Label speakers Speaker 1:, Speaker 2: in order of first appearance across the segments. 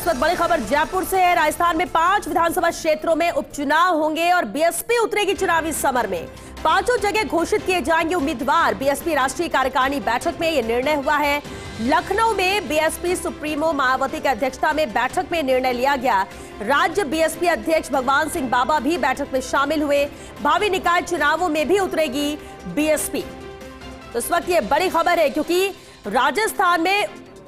Speaker 1: वक्त बड़ी खबर जयपुर से है। राजस्थान में 5 विधानसभा क्षेत्रों में उपचुनाव होंगे और बीएसपी उतरेगी चुनावी समर में। 5 जगह घोषित किए जाएंगे उम्मीदवार। बीएसपी राष्ट्रीय कार्यकारिणी बैठक में यह निर्णय हुआ है। लखनऊ में बीएसपी सुप्रीमो मायावती की अध्यक्षता में बैठक में निर्णय लिया गया। राज्य बीएसपी अध्यक्ष भगवान सिंह बाबा भी बैठक में शामिल हुए। भावी निकाय चुनावों में भी उतरेगी बीएसपी। तो इस वक्त ये बड़ी खबर है क्योंकि राजस्थान में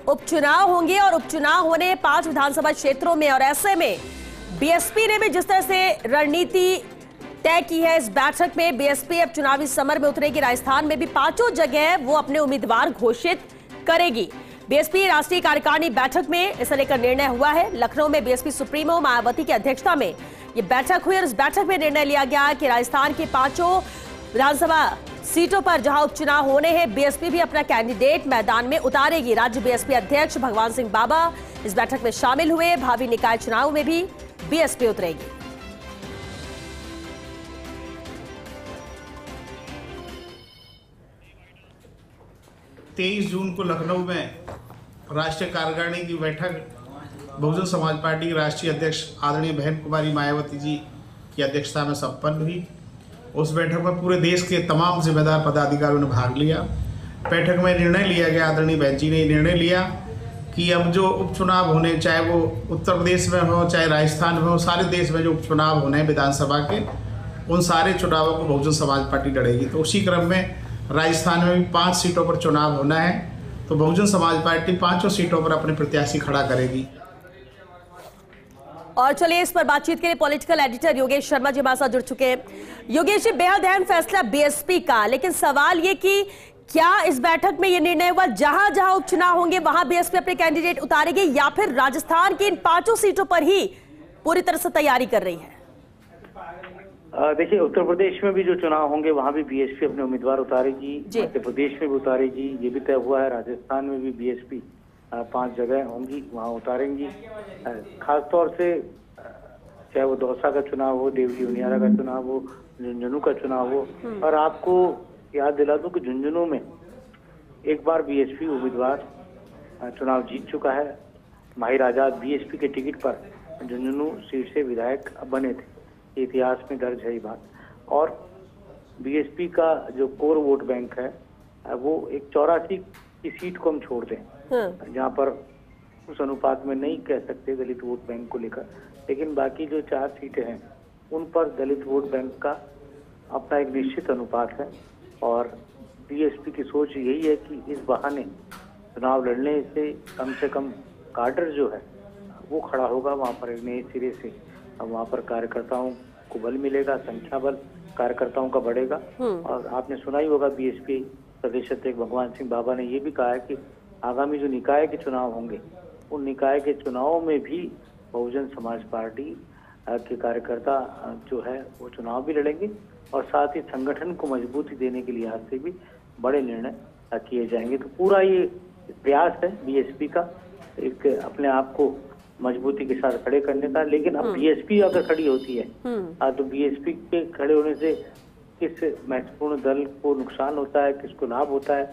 Speaker 1: उपचुनाव होंगे और उपचुनाव होने 5 विधानसभा क्षेत्रों में, और ऐसे में बीएसपी ने भी जिस तरह से रणनीति तय की है, इस बैठक में बीएसपी अब चुनावी समर में उतरेगी। राजस्थान में भी 5 जगह वो अपने उम्मीदवार घोषित करेगी। बीएसपी राष्ट्रीय कार्यकारिणी बैठक में इसे लेकर निर्णय हुआ है। लखनऊ में बीएसपी सुप्रीमो मायावती की अध्यक्षता में यह बैठक हुई और इस बैठक में निर्णय लिया गया कि राजस्थान के 5 विधानसभा सीटों पर जहां उपचुनाव होने हैं, बीएसपी भी अपना कैंडिडेट मैदान में उतारेगी। राज्य बीएसपी अध्यक्ष भगवान सिंह बाबा इस बैठक में शामिल हुए। भावी निकाय चुनाव में भी बीएसपी उतरेगी।
Speaker 2: तेईस जून को लखनऊ में राष्ट्रीय कार्यकारिणी की बैठक बहुजन समाज पार्टी की राष्ट्रीय अध्यक्ष आदरणीय बहन कुमारी मायावती जी की अध्यक्षता में संपन्न हुई। उस बैठक में पूरे देश के तमाम जिम्मेदार पदाधिकारियों ने भाग लिया। बैठक में निर्णय लिया गया, आदरणीय बहन जी ने निर्णय लिया कि अब जो उपचुनाव होने, चाहे वो उत्तर प्रदेश में हो चाहे राजस्थान में हो, सारे देश में जो उपचुनाव होने हैं विधानसभा के, उन सारे चुनावों को बहुजन समाज पार्टी लड़ेगी। तो उसी क्रम में राजस्थान में भी 5 सीटों पर चुनाव होना है, तो बहुजन समाज पार्टी 5 सीटों पर अपने प्रत्याशी खड़ा करेगी।
Speaker 1: और चलिए इस पर बातचीत के लिए पॉलिटिकल एडिटर योगेश शर्मा जी हमारे साथ जुड़ चुके हैं। योगेश जी, बेहद अहम फैसला बीएसपी का, लेकिन सवाल ये कि क्या इस बैठक में यह निर्णय हुआ जहां जहां उपचुनाव होंगे वहां बीएसपी अपने कैंडिडेट उतारेगी, या फिर राजस्थान की इन 5 सीटों पर ही पूरी तरह से तैयारी कर रही है?
Speaker 3: देखिए, उत्तर प्रदेश में भी जो चुनाव होंगे वहां भी बीएसपी अपने उम्मीदवार उतारेगी, मध्य प्रदेश में भी उतारेगी, ये भी तय हुआ है। राजस्थान में भी बीएसपी 5 जगह होंगी, वहां उतारेंगी। खासतौर से चाहे वो दौसा का चुनाव हो, देवली उनियारा का चुनाव हो, झुंझुनू का चुनाव हो। और आपको याद दिला दूं कि झुंझुनू में एक बार बीएसपी उम्मीदवार चुनाव जीत चुका है। माहिर आजाद बीएसपी के टिकट पर झुंझुनू सीट से विधायक बने थे। इतिहास में दर्ज है ये बात। और बीएसपी का जो कोर वोट बैंक है वो एक 84 की सीट को हम छोड़ दें, जहाँ पर उस अनुपात में नहीं कह सकते दलित वोट बैंक को लेकर, लेकिन बाकी जो 4 सीटें हैं उन पर दलित वोट बैंक का अपना एक निश्चित अनुपात है। और बीएसपी की सोच यही है कि इस बहाने चुनाव लड़ने से कम काडर जो है वो खड़ा होगा वहाँ पर एक नए सिरे से। वहाँ पर कार्यकर्ताओं को बल मिलेगा, संख्या बल कार्यकर्ताओं का बढ़ेगा। और आपने सुना ही होगा बीएसपी प्रदेश अध्यक्ष भगवान सिंह बाबा ने ये भी कहा है कि आगामी जो निकाय के चुनाव होंगे उन निकाय के चुनावों में भी बहुजन समाज पार्टी के कार्यकर्ता जो है वो चुनाव भी लड़ेंगे और साथ ही संगठन को मजबूती देने के लिहाज से भी बड़े निर्णय किए जाएंगे। तो पूरा ये प्रयास है बीएसपी का एक अपने आप को मजबूती के साथ खड़े करने का। लेकिन अब बीएसपी अगर खड़ी होती है तो बीएसपी के खड़े होने से किस महत्वपूर्ण दल को नुकसान होता है, किसको लाभ होता है,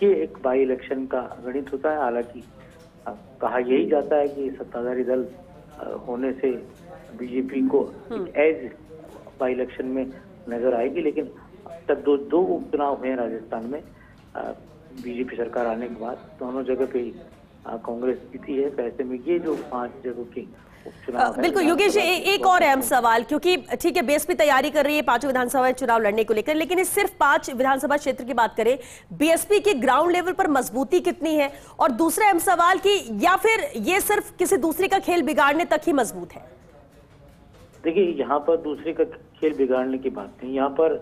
Speaker 3: ये एक बाई इलेक्शन का गणित होता है। हालांकि कहा यही जाता है कि सत्ताधारी दल होने से बीजेपी को एज बाई इलेक्शन में नजर आएगी, लेकिन अब तक दो उपचुनाव हुए हैं राजस्थान में बीजेपी सरकार आने के बाद, दोनों जगह पे कांग्रेस जीती है। ऐसे में ये जो 5 जगहों की
Speaker 1: बिल्कुल योगेश, एक और अहम सवाल, क्योंकि ठीक है बीएसपी तैयारी कर रही है 5 विधानसभा चुनाव लड़ने को लेकर, लेकिन इस सिर्फ 5 विधानसभा क्षेत्र की बात करें, बीएसपी की ग्राउंड लेवल पर मजबूती कितनी है? और दूसरा अहम सवाल कि या फिर ये सिर्फ किसी दूसरे का खेल बिगाड़ने तक ही मजबूत है?
Speaker 3: देखिए, यहाँ पर दूसरे का खेल बिगाड़ने की बात नहीं। यहाँ पर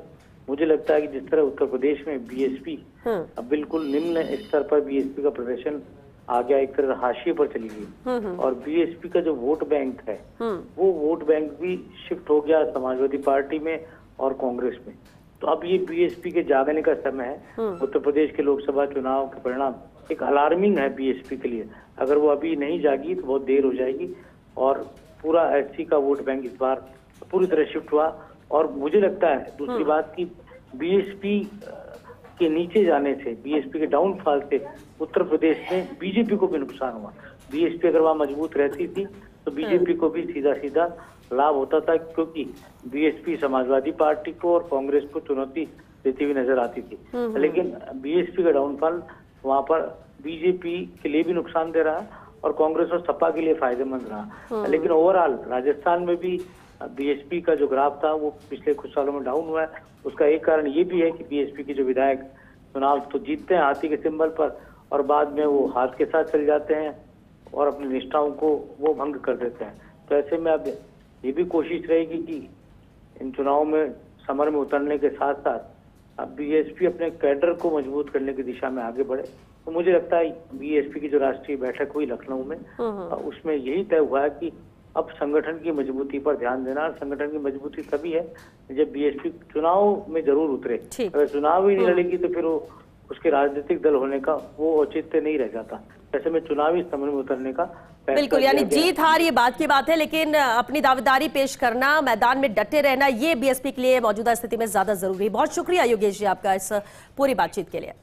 Speaker 3: मुझे लगता है कि जिस तरह उत्तर प्रदेश में बीएसपी अब बिल्कुल निम्न स्तर पर बीएसपी का प्रदर्शन आ गया, एक तरह हाशिए पर चली गई, और बीएसपी का जो वोट बैंक है वो वोट बैंक भी शिफ्ट हो गया समाजवादी पार्टी में और कांग्रेस में। तो अब ये बीएसपी के जागने का समय है। उत्तर प्रदेश के लोकसभा चुनाव के परिणाम एक अलार्मिंग है बीएसपी के लिए। अगर वो अभी नहीं जागी तो बहुत देर हो जाएगी और पूरा एससी का वोट बैंक इस बार पूरी तरह शिफ्ट हुआ। और मुझे लगता है दूसरी बात की बीएसपी के नीचे जाने से, बीएसपी के डाउनफॉल से उत्तर प्रदेश में बीजेपी को भी नुकसान हुआ। बीएसपी अगर वहाँ मजबूत रहती थी तो बीजेपी को भी सीधा सीधा लाभ होता था, क्योंकि बीएसपी समाजवादी पार्टी को और कांग्रेस को चुनौती देती हुई नजर आती थी। लेकिन बीएसपी का डाउनफॉल वहाँ पर बीजेपी के लिए भी नुकसान दे रहा और कांग्रेस और सपा के लिए फायदेमंद रहा। लेकिन ओवरऑल राजस्थान में भी बीएसपी का जो ग्राफ था वो पिछले कुछ सालों में डाउन हुआ है। उसका एक कारण ये भी है कि बीएसपी के जो विधायक चुनाव तो जीतते हैं हाथी के सिंबल पर और बाद में वो हाथ के साथ चल जाते हैं और अपनी निष्ठाओं को वो भंग कर देते हैं। तो ऐसे में अब ये भी कोशिश रहेगी कि इन चुनावों में समर में उतरने के साथ साथ अब बीएसपी अपने कैडर को मजबूत करने की दिशा में आगे बढ़े। तो मुझे लगता है बीएसपी की जो राष्ट्रीय बैठक हुई लखनऊ में उसमें यही तय हुआ है कि अब संगठन की मजबूती पर ध्यान देना। संगठन की मजबूती तभी है जब बीएसपी चुनाव में जरूर उतरे। अगर चुनाव ही नहीं लड़ेगी तो फिर वो उसके राजनीतिक दल होने का वो औचित्य नहीं रह जाता। ऐसे में चुनावी समर में उतरने का
Speaker 1: बिल्कुल, यानी जीत हार ये बात की बात है, लेकिन अपनी दावेदारी पेश करना, मैदान में डटे रहना, ये बीएसपी के लिए मौजूदा स्थिति में ज्यादा जरूरी है। बहुत शुक्रिया योगेश जी आपका इस पूरी बातचीत के लिए।